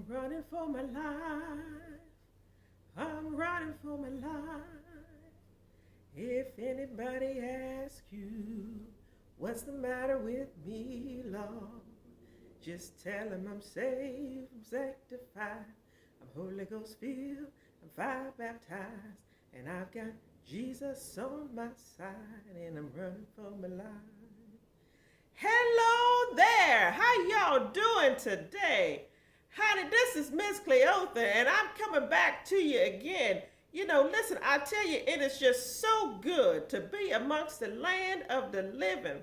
I'm running for my life. I'm running for my life. If anybody asks you, what's the matter with me, Lord? Just tell them I'm saved, I'm sanctified, I'm Holy Ghost filled, I'm fire baptized, and I've got Jesus on my side, and I'm running for my life. Hello there, how y'all doing today? Honey, this is Miss Cleotha, and I'm coming back to you again. You know, listen, I tell you, it is just so good to be amongst the land of the living.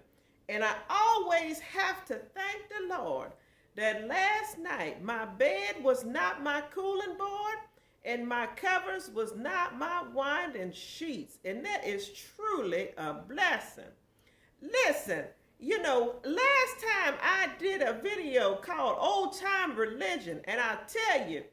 And I always have to thank the Lord that last night my bed was not my cooling board and my covers was not my winding sheets. And that is truly a blessing. Listen, you know, last time I did a video called Old Time Religion, and I tell you,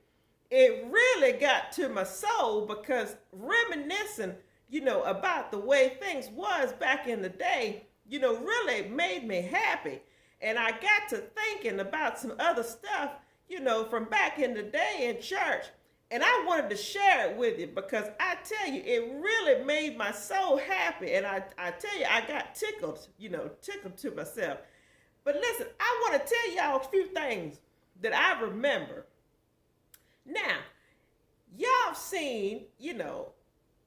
it really got to my soul because reminiscing, you know, about the way things was back in the day, you know, really made me happy. And I got to thinking about some other stuff, you know, from back in the day in church. And I wanted to share it with you because I tell you, it really made my soul happy. And I tell you, I got tickled, you know, tickled to myself. But listen, I want to tell y'all a few things that I remember. Now, y'all seen, you know,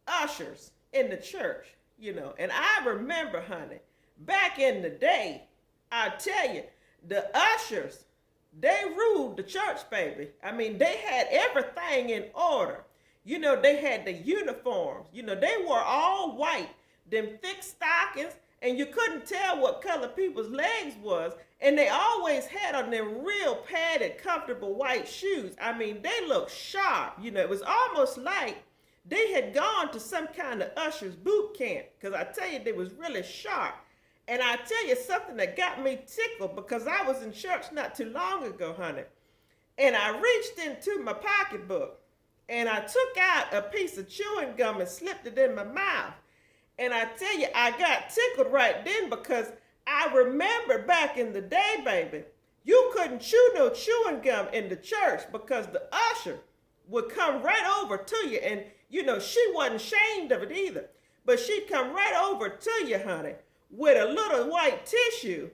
ushers in the church, you know, and I remember, honey, back in the day, I tell you, the ushers, they ruled the church, baby. I mean, they had everything in order. You know, they had the uniforms. You know, they were all white, them thick stockings, and you couldn't tell what color people's legs was. And they always had on them real padded, comfortable white shoes. I mean, they looked sharp. You know, it was almost like they had gone to some kind of ushers boot camp. Because I tell you, they was really sharp. And I tell you something that got me tickled because I was in church not too long ago, honey. And I reached into my pocketbook and I took out a piece of chewing gum and slipped it in my mouth. And I tell you, I got tickled right then because I remember back in the day, baby, you couldn't chew no chewing gum in the church because the usher would come right over to you. And, you know, she wasn't ashamed of it either. But she'd come right over to you, honey, with a little white tissue,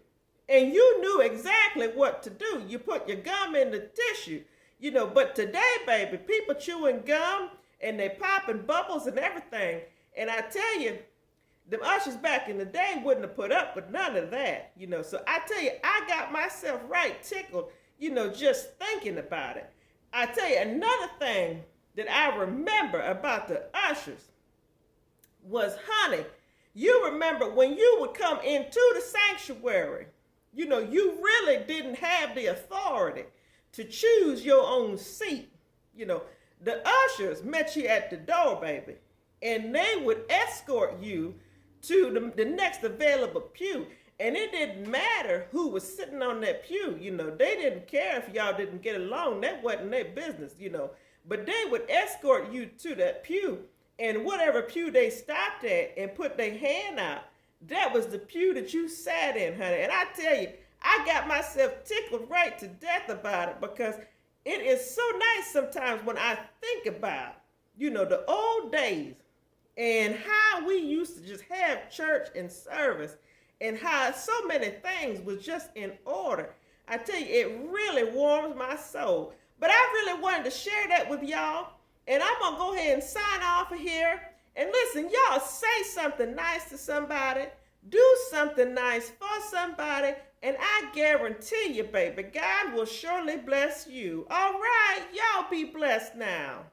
and you knew exactly what to do. You put your gum in the tissue, you know, but today, baby, people chewing gum and they popping bubbles and everything. And I tell you, the ushers back in the day wouldn't have put up with none of that, you know. So I tell you, I got myself right tickled, you know, just thinking about it. I tell you, another thing that I remember about the ushers was, honey, you remember when you would come into the sanctuary, you know, you really didn't have the authority to choose your own seat. You know, the ushers met you at the door, baby, and they would escort you to the next available pew. And it didn't matter who was sitting on that pew, you know, they didn't care if y'all didn't get along. That wasn't their business, you know, but they would escort you to that pew. And whatever pew they stopped at and put their hand out, that was the pew that you sat in, honey. And I tell you, I got myself tickled right to death about it because it is so nice sometimes when I think about, you know, the old days and how we used to just have church and service and how so many things was just in order. I tell you, it really warms my soul. But I really wanted to share that with y'all. And I'm going to go ahead and sign off of here. And listen, y'all say something nice to somebody. Do something nice for somebody. And I guarantee you, baby, God will surely bless you. All right, y'all be blessed now.